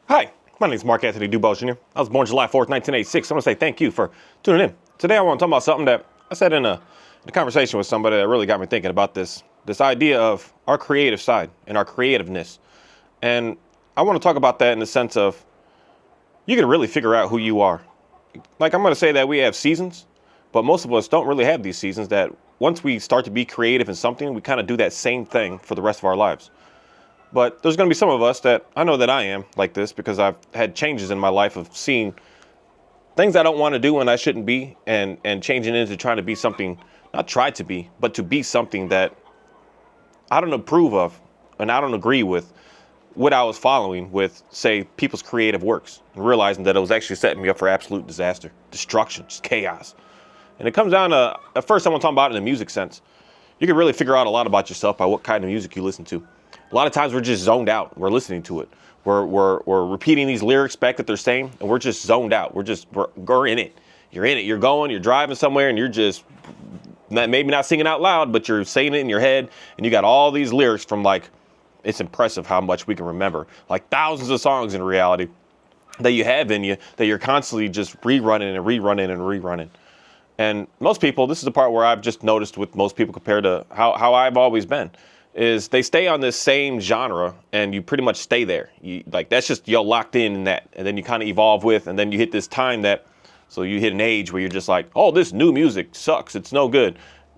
Hi, my name is Mark Anthony Dubose Jr. I was born July 4th, 1986. I want to say thank you for tuning in. Today I want to talk about something that I said in a conversation with somebody that really got me thinking about this idea of our creative side and our creativeness. And I want to talk about that in the sense of you can really figure out who you are. Like I'm going to say that we have seasons, but most of us don't really have these seasons that once we start to be creative in something, we kind of do that same thing for the rest of our lives. But there's going to be some of us that I know that I am like this because I've had changes in my life of seeing things I don't want to do and I shouldn't be and changing into trying to be something, not try to be, but to be something that I don't approve of and I don't agree with what I was following with, say, people's creative works and realizing that it was actually setting me up for absolute disaster, destruction, just chaos. And it comes down to, at first I want to talk about it in the music sense. You can really figure out a lot about yourself by what kind of music you listen to. A lot of times we're just zoned out. We're listening to it. We're repeating these lyrics back that they're saying, and we're just zoned out. We're in it. You're in it. You're going. You're driving somewhere, and you're just maybe not singing out loud, but you're saying it in your head, and you got all these lyrics from like. It's impressive how much we can remember, like thousands of songs in reality that you have in you that you're constantly just rerunning and rerunning and rerunning. And most people, this is the part where I've just noticed with most people compared to how I've always been, is they stay on this same genre and you pretty much stay there. That's just, you're locked in that. And then you kind of evolve with, and then you hit this time so you hit an age where you're just like, oh, this new music sucks. It's no good.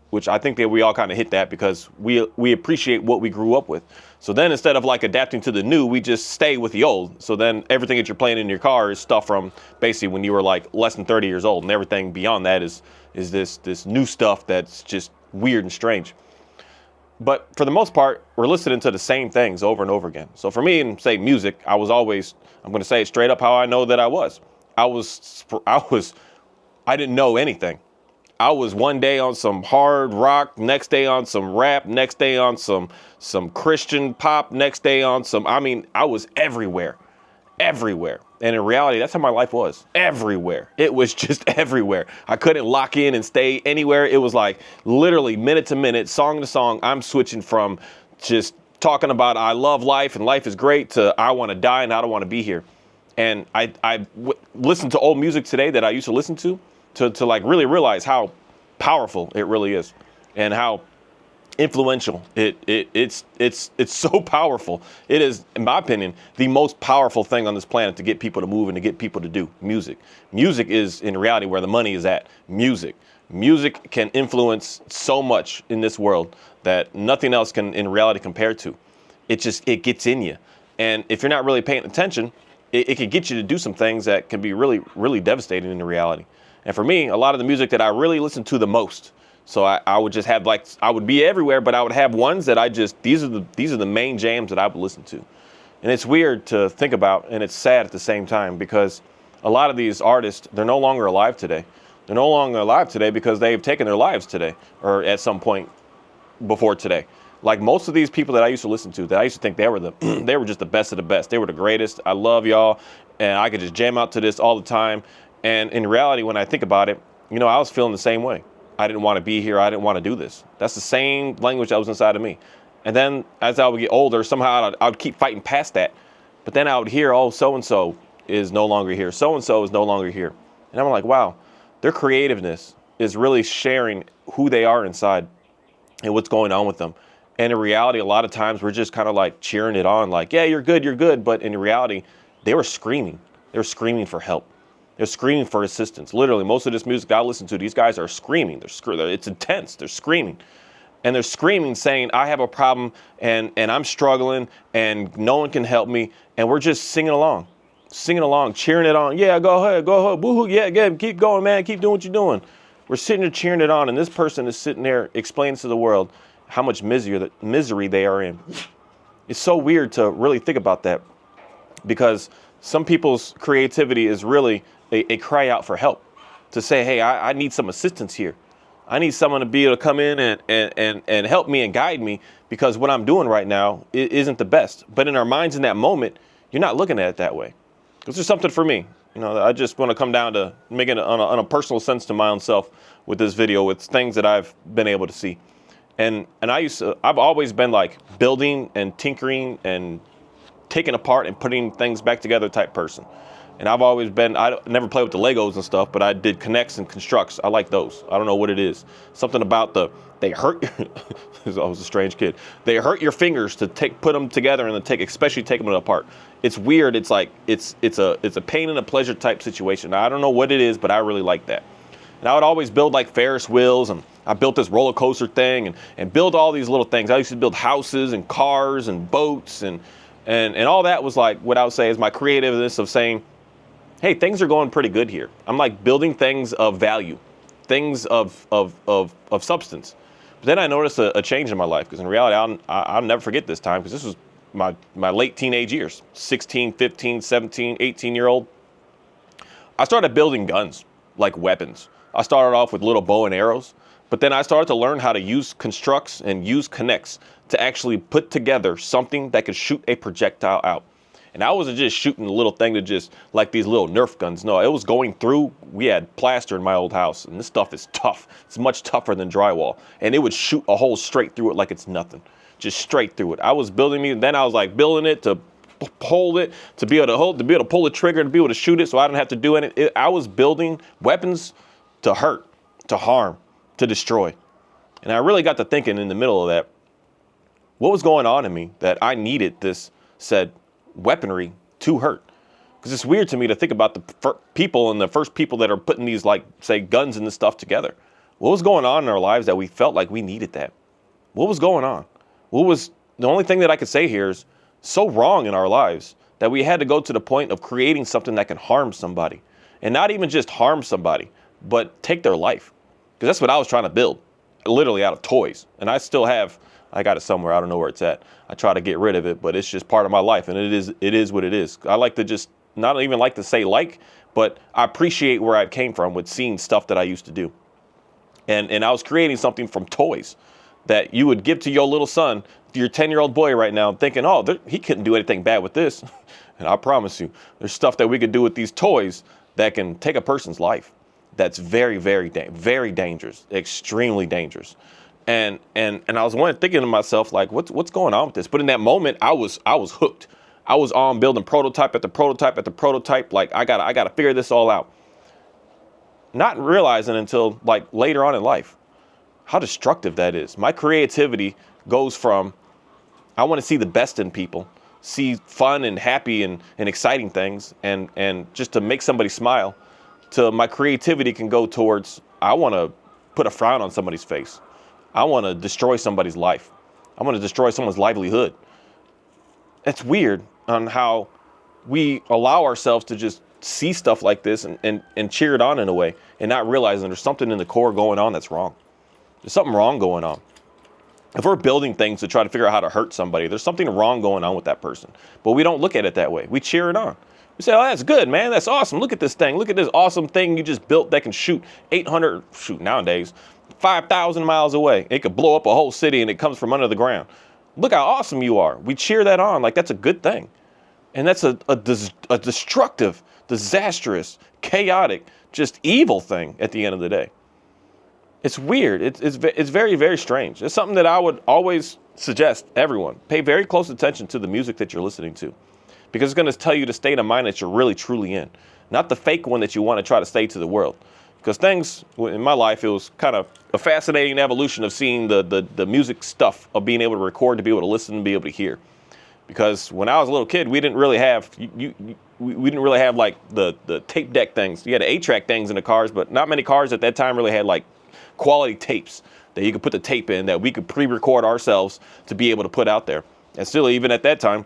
Which I think that we all kind of hit that because we appreciate what we grew up with. So then instead of like adapting to the new, we just stay with the old. So then everything that you're playing in your car is stuff from basically when you were like less than 30 years old, and everything beyond that is this new stuff that's just weird and strange. But for the most part, we're listening to the same things over and over again. So for me, and say music, I'm going to say it straight up how I know that I was. I didn't know anything. I was one day on some hard rock, next day on some rap, next day on some Christian pop, next day on I was everywhere. And in reality, that's how my life was. Everywhere. It was just everywhere. I couldn't lock in and stay anywhere. It was like literally minute to minute, song to song, I'm switching from just talking about I love life and life is great to I want to die and I don't want to be here. And I listen to old music today that I used to listen to like really realize how powerful it really is and how influential it's so powerful. It is, in my opinion, the most powerful thing on this planet to get people to move and to get people to do music. Music is in reality where the money is at. Music can influence so much in this world that nothing else can in reality compare to. It gets in you. And if you're not really paying attention, it can get you to do some things that can be really, really devastating in reality. And for me, a lot of the music that I really listen to the most, so I would just have I would be everywhere, but I would have ones that these are the main jams that I would listen to. And it's weird to think about, and it's sad at the same time, because a lot of these artists, they're no longer alive today. They're no longer alive today because they've taken their lives today, or at some point before today. Like most of these people that I used to listen to, that I used to think they were they were just the best of the best. They were the greatest. I love y'all, and I could just jam out to this all the time. And in reality, when I think about it, I was feeling the same way. I didn't want to be here. I didn't want to do this. That's the same language that was inside of me. And then as I would get older, somehow I would keep fighting past that. But then I would hear, oh, so-and-so is no longer here. So-and-so is no longer here. And I'm like, wow, their creativeness is really sharing who they are inside and what's going on with them. And in reality, a lot of times we're just kind of like cheering it on, like, yeah, you're good, you're good. But in reality, they were screaming. They were screaming for help. They're screaming for assistance. Literally, most of this music I listen to, these guys are screaming. It's intense. They're screaming. And they're screaming, saying, I have a problem, and I'm struggling, and no one can help me. And we're just singing along, cheering it on. Yeah, go ahead, boo-hoo, yeah, keep going, man, keep doing what you're doing. We're sitting there cheering it on, and this person is sitting there explaining to the world how much misery they are in. It's so weird to really think about that, because some people's creativity is really a cry out for help, to say, hey, I need some assistance here. I need someone to be able to come in and help me and guide me, because what I'm doing right now isn't the best. But in our minds in that moment, you're not looking at it that way. Because there's something for me. I just want to come down to making it on a personal sense to my own self with this video, with things that I've been able to see. And I've always been like building and tinkering and taking apart and putting things back together type person. And I've always been, I never played with the Legos and stuff, but I did connects and constructs. I like those. I don't know what it is. Something about they hurt, I was a strange kid. They hurt your fingers to put them together and then especially take them apart. It's weird. It's like, it's a pain and a pleasure type situation. I don't know what it is, but I really like that. And I would always build like Ferris wheels, and I built this roller coaster thing and build all these little things. I used to build houses and cars and boats and all that was like what I would say is my creativeness of saying, hey, things are going pretty good here. I'm like building things of value, things of substance. But then I noticed a change in my life, because in reality, I'll never forget this time, because this was my late teenage years, 16, 15, 17, 18-year-old. I started building guns, like weapons. I started off with little bow and arrows, but then I started to learn how to use constructs and use connects to actually put together something that could shoot a projectile out. And I wasn't just shooting a little thing to just like these little Nerf guns. No, it was going through. We had plaster in my old house, and this stuff is tough. It's much tougher than drywall. And it would shoot a hole straight through it like it's nothing. Just straight through it. I was building and then I was like building it to hold it, to be able to hold, to be able to pull the trigger, to be able to shoot it so I didn't have to do anything. I was building weapons to hurt, to harm, to destroy. And I really got to thinking in the middle of that, what was going on in me that I needed this said weaponry to hurt? Because it's weird to me to think about the people and the first people that are putting these, like, say, guns and this stuff together. What was going on in our lives that we felt like we needed that? What was going on? What was the only thing that I could say here is so wrong in our lives that we had to go to the point of creating something that can harm somebody, and not even just harm somebody, but take their life. Because that's what I was trying to build, literally out of toys. And I still have, I got it somewhere. I don't know where it's at. I try to get rid of it, but it's just part of my life, and it is what it is. I like to just not even like to say but I appreciate where I came from with seeing stuff that I used to do. And I was creating something from toys that you would give to your little son, your 10-year-old boy right now, thinking, oh, he couldn't do anything bad with this. And I promise you, there's stuff that we could do with these toys that can take a person's life. That's very, very, very dangerous, extremely dangerous. And I was thinking to myself, like, what's going on with this? But in that moment, I was hooked. I was on building prototype after prototype after prototype. Like, I gotta figure this all out. Not realizing until like later on in life how destructive that is. My creativity goes from, I want to see the best in people, see fun and happy and exciting things, and just to make somebody smile, to my creativity can go towards, I want to put a frown on somebody's face. I want to destroy somebody's life. I want to destroy someone's livelihood. It's weird on how we allow ourselves to just see stuff like this and cheer it on in a way, and not realizing there's something in the core going on that's wrong. There's something wrong going on. If we're building things to try to figure out how to hurt somebody, there's something wrong going on with that person. But we don't look at it that way. We cheer it on. We say, oh, that's good, man. That's awesome. Look at this thing. Look at this awesome thing you just built that can shoot nowadays, 5,000 miles away. It could blow up a whole city and it comes from under the ground. Look how awesome you are. We cheer that on like that's a good thing. And that's a destructive, disastrous, chaotic, just evil thing at the end of the day. It's weird. It's very, very strange. It's something that I would always suggest everyone pay very close attention to the music that you're listening to, because it's going to tell you the state of mind that you're really, truly in, not the fake one that you want to try to say to the world. Because things in my life, it was kind of a fascinating evolution of seeing the music stuff, of being able to record, to be able to listen, and be able to hear. Because when I was a little kid, we didn't really have like the tape deck things. You had the 8-track things in the cars, but not many cars at that time really had like quality tapes that you could put the tape in that we could pre-record ourselves to be able to put out there. And still, even at that time,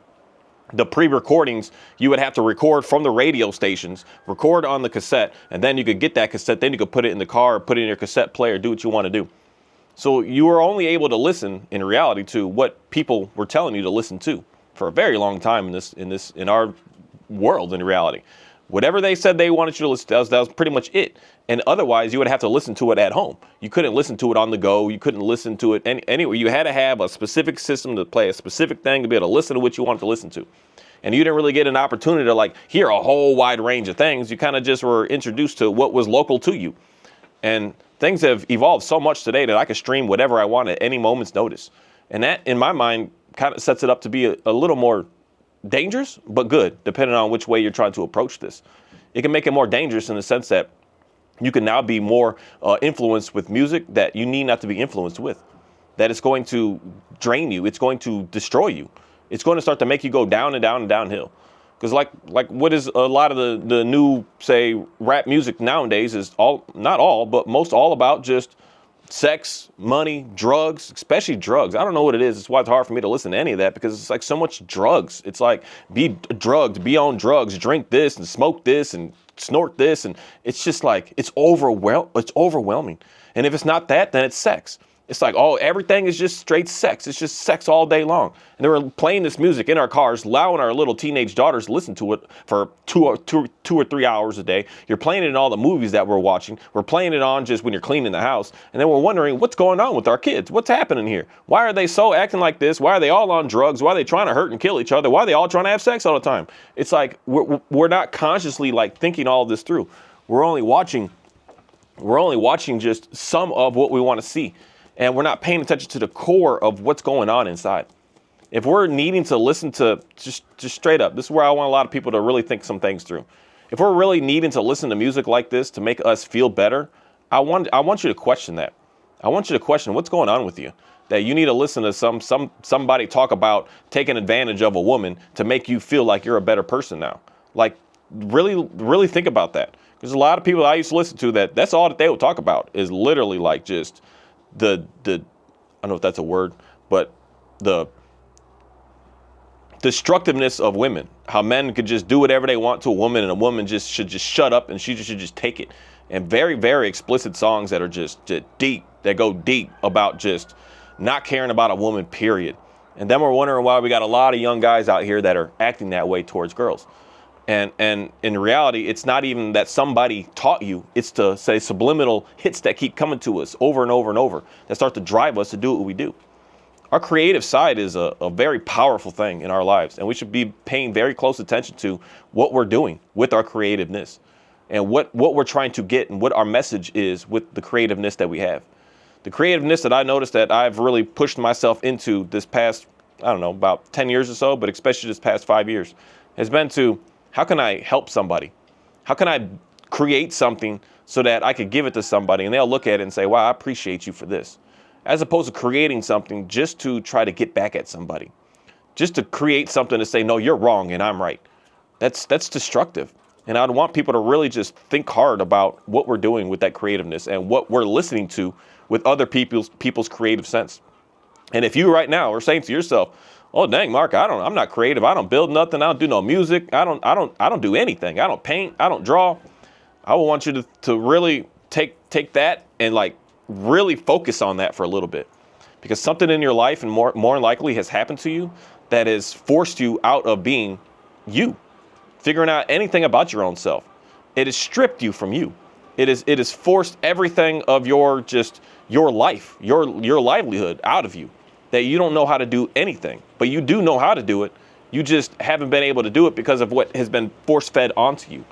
the pre-recordings, you would have to record from the radio stations, record on the cassette, and then you could get that cassette, then you could put it in the car, put it in your cassette player, do what you want to do. So you were only able to listen in reality to what people were telling you to listen to for a very long time in our world in reality. Whatever they said they wanted you to listen to, that was pretty much it. And otherwise, you would have to listen to it at home. You couldn't listen to it on the go. You couldn't listen to it anywhere. You had to have a specific system to play a specific thing to be able to listen to what you wanted to listen to. And you didn't really get an opportunity to like hear a whole wide range of things. You kind of just were introduced to what was local to you. And things have evolved so much today that I can stream whatever I want at any moment's notice. And that, in my mind, kind of sets it up to be a little more dangerous, but good, depending on which way you're trying to approach this. It can make it more dangerous in the sense that you can now be more influenced with music that you need not to be influenced with. That it's going to drain you. It's going to destroy you. It's going to start to make you go down and down and downhill. Because like what is a lot of the new, say, rap music nowadays is not all, but most all about just sex, money, drugs, especially drugs. I don't know what it is. It's why it's hard for me to listen to any of that, because it's like so much drugs. It's like be drugged, be on drugs, drink this and smoke this and snort this. And it's just like, it's overwhelming. And if it's not that, then it's sex. It's like, oh, everything is just straight sex. It's just sex all day long. And they were playing this music in our cars, allowing our little teenage daughters to listen to it for two or 3 hours a day. You're playing it in all the movies that we're watching. We're playing it on just when you're cleaning the house. And then we're wondering what's going on with our kids. What's happening here? Why are they so acting like this? Why are they all on drugs? Why are they trying to hurt and kill each other? Why are they all trying to have sex all the time? It's like we're not consciously like thinking all of this through. We're only watching just some of what we want to see. And we're not paying attention to the core of what's going on inside. If we're needing to listen to just straight up, this is where I want a lot of people to really think some things through. If we're really needing to listen to music like this to make us feel better, I want you to question that. I want you to question what's going on with you. That you need to listen to somebody talk about taking advantage of a woman to make you feel like you're a better person now. Like really think about that. Because a lot of people I used to listen to that's all that they would talk about is literally like just the I don't know if that's a word, but the destructiveness of women, how men could just do whatever they want to a woman, and a woman should just shut up and she should just take it. And very, very explicit songs that are just deep, that go deep about just not caring about a woman, period. And then we're wondering why we got a lot of young guys out here that are acting that way towards girls. And in reality, it's not even that somebody taught you. It's to say subliminal hits that keep coming to us over and over and over that start to drive us to do what we do. Our creative side is a very powerful thing in our lives, and we should be paying very close attention to what we're doing with our creativeness and what we're trying to get and what our message is with the creativeness that we have. The creativeness that I noticed that I've really pushed myself into this past, I don't know, about 10 years or so, but especially this past 5 years, has been to, how can I help somebody? How can I create something so that I could give it to somebody and they'll look at it and say, wow, I appreciate you for this. As opposed to creating something just to try to get back at somebody. Just to create something to say, no, you're wrong and I'm right. That's destructive. And I'd want people to really just think hard about what we're doing with that creativeness and what we're listening to with other people's creative sense. And if you right now are saying to yourself, oh, dang, Mark, I'm not creative. I don't build nothing. I don't do no music. I don't do anything. I don't paint. I don't draw. I would want you to really take that and like really focus on that for a little bit, because something in your life and more likely has happened to you that has forced you out of being you, figuring out anything about your own self. It has stripped you from you. It has forced everything of your life, your livelihood out of you. That you don't know how to do anything, but you do know how to do it. You just haven't been able to do it because of what has been force-fed onto you.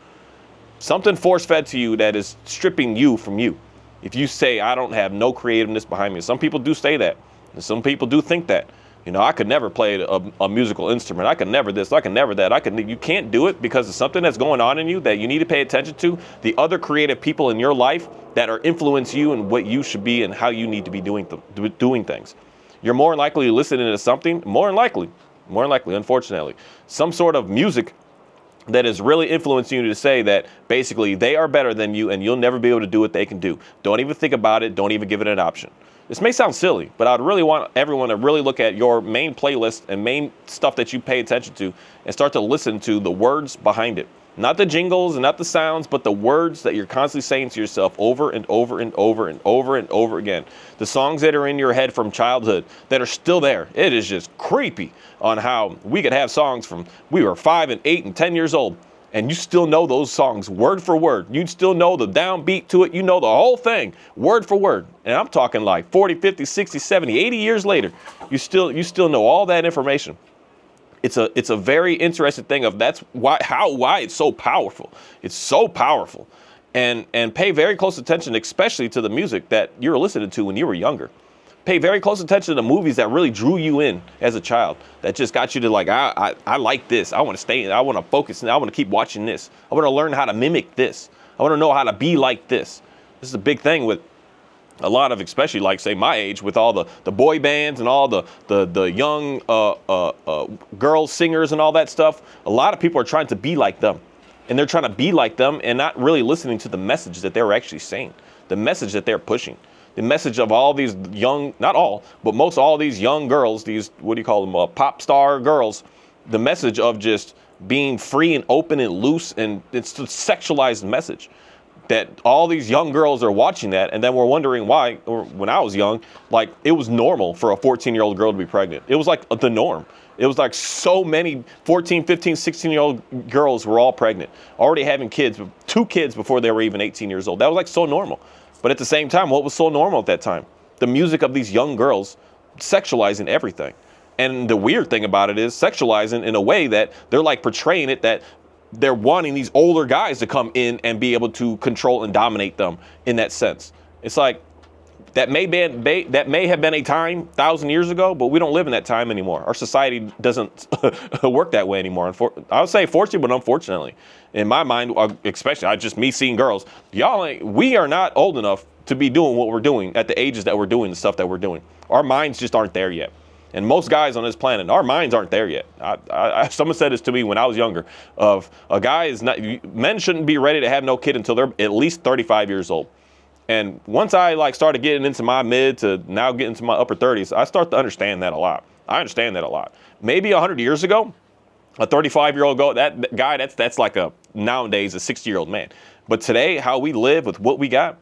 Something force-fed to you that is stripping you from you. If you say, I don't have no creativeness behind me, some people do say that. And some people do think that. You know, I could never play a musical instrument. I could never this, I could never that. You can't do it because of something that's going on in you that you need to pay attention to. The other creative people in your life that are influence you and what you should be and how you need to be doing things. You're more likely listening to something, more than likely, unfortunately, some sort of music that is really influencing you to say that basically they are better than you and you'll never be able to do what they can do. Don't even think about it. Don't even give it an option. This may sound silly, but I'd really want everyone to really look at your main playlist and main stuff that you pay attention to and start to listen to the words behind it. Not the jingles and not the sounds, but the words that you're constantly saying to yourself over and over and over and over and over again. The songs that are in your head from childhood that are still there. It is just creepy on how we could have songs from we were 5 and 8 and 10 years old, and you still know those songs word for word. You still know the downbeat to it. You know the whole thing word for word. And I'm talking like 40, 50, 60, 70, 80 years later. You still know all that information. It's a very interesting thing of that's why it's so powerful. It's so powerful. And pay very close attention, especially to the music that you were listening to when you were younger. Pay very close attention to the movies that really drew you in as a child, that just got you to like, I like this. I want to stay in. I want to focus. And I want to keep watching this. I want to learn how to mimic this. I want to know how to be like this. This is a big thing with a lot of, especially like say my age, with all the boy bands and all the young girl singers and all that stuff. A lot of people are trying to be like them, and they're trying to be like them and not really listening to the message that they're actually saying, the message that they're pushing. The message of all these young, not all, but most all these young girls, these, what do you call them, pop star girls, the message of just being free and open and loose, and it's a sexualized message that all these young girls are watching that, and then we're wondering why, or when I was young, like it was normal for a 14-year-old girl to be pregnant. It was like the norm. It was like so many 14, 15, 16-year-old girls were all pregnant, already having kids, 2 kids before they were even 18 years old. That was like so normal. But at the same time, what was so normal at that time? The music of these young girls sexualizing everything. And the weird thing about it is sexualizing in a way that they're like portraying it that they're wanting these older guys to come in and be able to control and dominate them in that sense. It's like that may have been a time 1,000 years ago, but we don't live in that time anymore. Our society doesn't work that way anymore. I would say fortunately, but unfortunately. In my mind, especially just me seeing girls, we are not old enough to be doing what we're doing at the ages that we're doing the stuff that we're doing. Our minds just aren't there yet. And most guys on this planet, our minds aren't there yet. Someone said this to me when I was younger, of a guy is not, men shouldn't be ready to have no kid until they're at least 35 years old. And once I like started getting into my mid to now get into my upper 30s, I start to understand that a lot. I understand that a lot. Maybe 100 years ago, a 35-year-old guy, that's like nowadays a 60-year-old man. But today, how we live with what we got,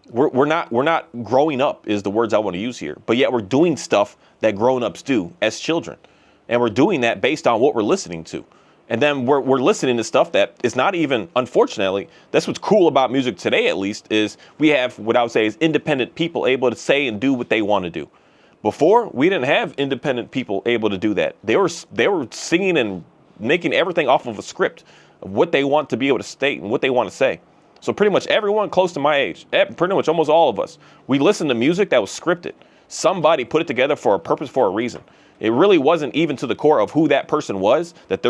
we're not growing up is the words I want to use here. But yet we're doing stuff that grown-ups do as children. And we're doing that based on what we're listening to. And then we're listening to stuff that is not even, unfortunately, that's what's cool about music today, at least, is we have what I would say is independent people able to say and do what they want to do. Before, we didn't have independent people able to do that. They were singing and making everything off of a script of what they want to be able to state and what they want to say. So pretty much everyone close to my age, pretty much almost all of us, we listened to music that was scripted. Somebody put it together for a purpose, for a reason. It really wasn't even to the core of who that person was that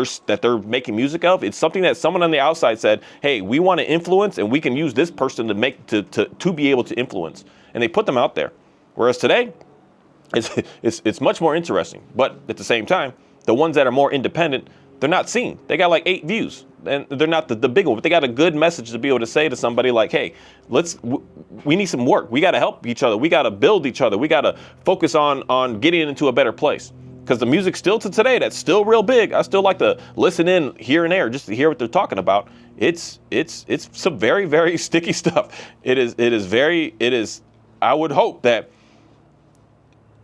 they're making music of. It's something that someone on the outside said, hey, we want to influence and we can use this person to be able to influence. And they put them out there. Whereas today, it's much more interesting. But at the same time, the ones that are more independent, they're not seen. They got like 8 views. And they're not the big one, but they got a good message to be able to say to somebody like, hey, we need some work. We got to help each other. We got to build each other. We got to focus on getting into a better place. Because the music still to today, that's still real big. I still like to listen in here and there just to hear what they're talking about. It's some very, very sticky stuff. It is, I would hope that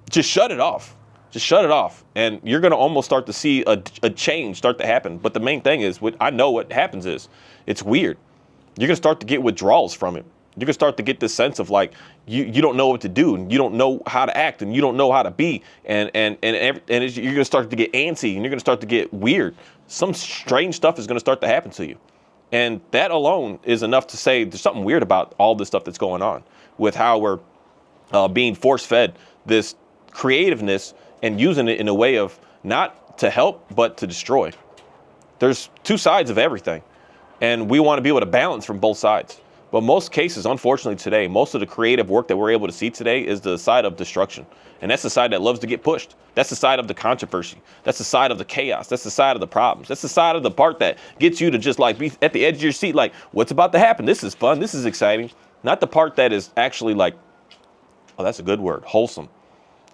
just shut it off. Just shut it off, and you're going to almost start to see a change start to happen. But the main thing is, I know what happens is, it's weird. You're going to start to get withdrawals from it. You're going to start to get this sense of like, you don't know what to do, and you don't know how to act, and you don't know how to be, and you're going to start to get antsy, and you're going to start to get weird. Some strange stuff is going to start to happen to you. And that alone is enough to say there's something weird about all this stuff that's going on with how we're being force-fed this creativeness and using it in a way of not to help, but to destroy. There's 2 sides of everything, and we want to be able to balance from both sides. But most cases, unfortunately today, most of the creative work that we're able to see today is the side of destruction. And that's the side that loves to get pushed. That's the side of the controversy. That's the side of the chaos. That's the side of the problems. That's the side of the part that gets you to just like be at the edge of your seat, like, what's about to happen? This is fun. This is exciting. Not the part that is actually like, oh, that's a good word, wholesome.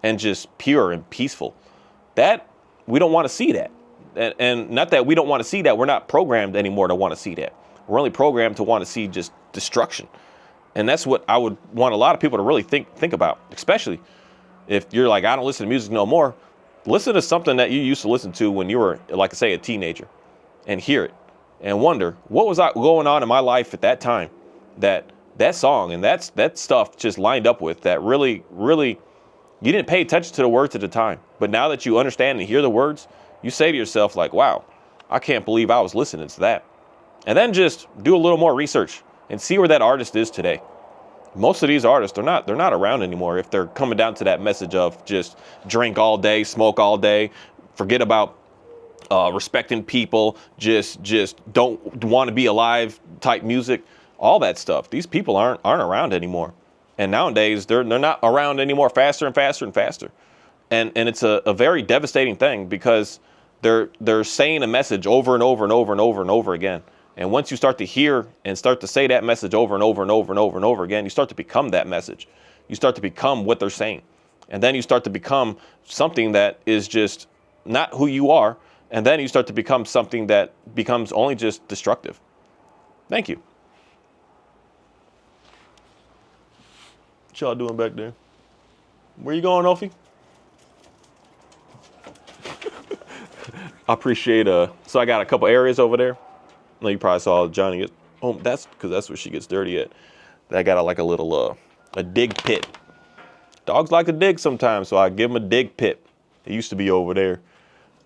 And just pure and peaceful. That, we don't want to see that. And not that we don't want to see that, we're not programmed anymore to want to see that. We're only programmed to want to see just destruction. And that's what I would want a lot of people to really think about, especially if you're like, I don't listen to music no more. Listen to something that you used to listen to when you were, like I say, a teenager, and hear it and wonder, what was going on in my life at that time that song and that stuff just lined up with, that really, really, you didn't pay attention to the words at the time. But now that you understand and hear the words, you say to yourself like, wow, I can't believe I was listening to that. And then just do a little more research and see where that artist is today. Most of these artists, they're not around anymore if they're coming down to that message of just drink all day, smoke all day, forget about respecting people, just don't want to be alive type music, all that stuff. These people aren't around anymore. And nowadays they're not around anymore, faster and faster and faster. And it's a very devastating thing because they're saying a message over and over and over and over and over again. And once you start to hear and start to say that message over and over and over and over and over again, you start to become that message. You start to become what they're saying. And then you start to become something that is just not who you are. And then you start to become something that becomes only just destructive. Thank you. What y'all doing back there? Where you going, Ophi? I appreciate so I got a couple areas over there. No, you probably saw Johnny get home. That's because that's where she gets dirty at. I got a little a dig pit. Dogs like to dig sometimes, so I give them a dig pit. It used to be over there,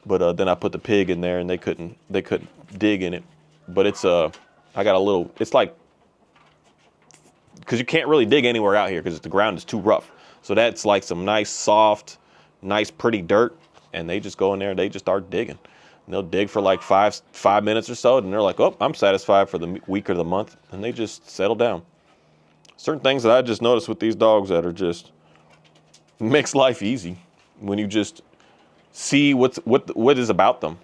but then I put the pig in there and they couldn't dig in it. But it's I got a little. It's like because you can't really dig anywhere out here because the ground is too rough. So that's like some nice soft, nice pretty dirt, and they just go in there and they just start digging. And they'll dig for like five minutes or so, and they're like, oh, I'm satisfied for the week or the month, and they just settle down. Certain things that I just noticed with these dogs that are just makes life easy when you just see what is about them,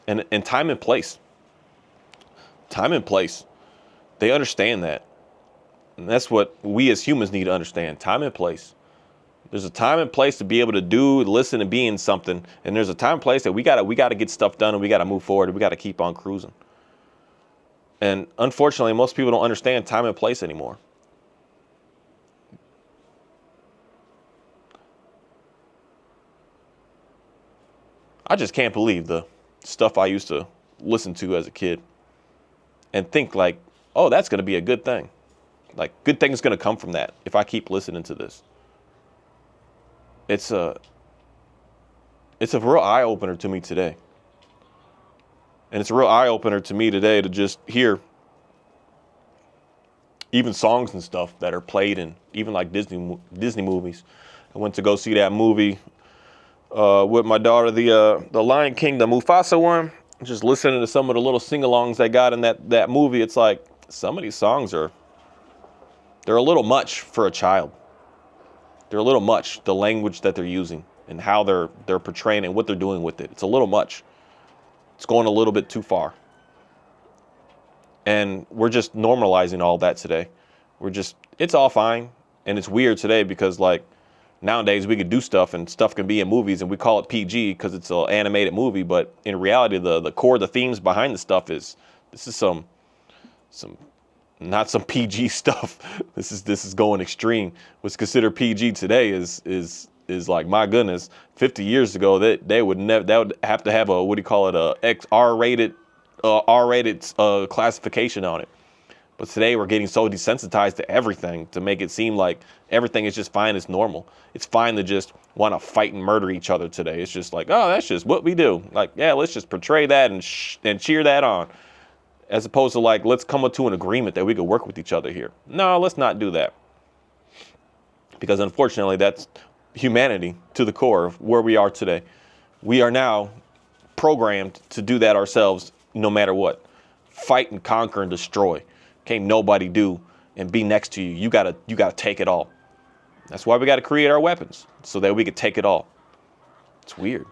and time and place. Time and place. They understand that, and that's what we as humans need to understand. Time and place. There's a time and place to be able to do, listen, and be in something. And there's a time and place that we gotta get stuff done and we gotta move forward and we gotta keep on cruising. And unfortunately, most people don't understand time and place anymore. I just can't believe the stuff I used to listen to as a kid and think like, oh, that's gonna be a good thing. Like good things gonna come from that if I keep listening to this. It's a real eye-opener to me today. And it's a real eye-opener to me today to just hear even songs and stuff that are played in even like Disney movies. I went to go see that movie with my daughter, the Lion King, the Mufasa one. Just listening to some of the little sing-alongs they got in that movie, it's like some of these songs they're a little much for a child. They're a little much, the language that they're using and how they're portraying and what they're doing with it. It's a little much. It's going a little bit too far. And we're just normalizing all that today. It's all fine. And it's weird today because like nowadays we could do stuff and stuff can be in movies and we call it PG because it's an animated movie. But in reality, the core, the themes behind the stuff this is some not some PG stuff. This is going extreme. What's considered PG today is like, my goodness, 50 years ago they would have to have a R-rated classification on it. But today we're getting so desensitized to everything to make it seem like everything is just fine, it's normal. It's fine to just want to fight and murder each other today. It's just like, oh, that's just what we do. Like, yeah, let's just portray that and cheer that on. As opposed to like, let's come to an agreement that we could work with each other here. No, let's not do that. Because unfortunately, that's humanity to the core of where we are today. We are now programmed to do that ourselves no matter what. Fight and conquer and destroy. Can't nobody do and be next to you. You gotta take it all. That's why we gotta create our weapons, so that we could take it all. It's weird.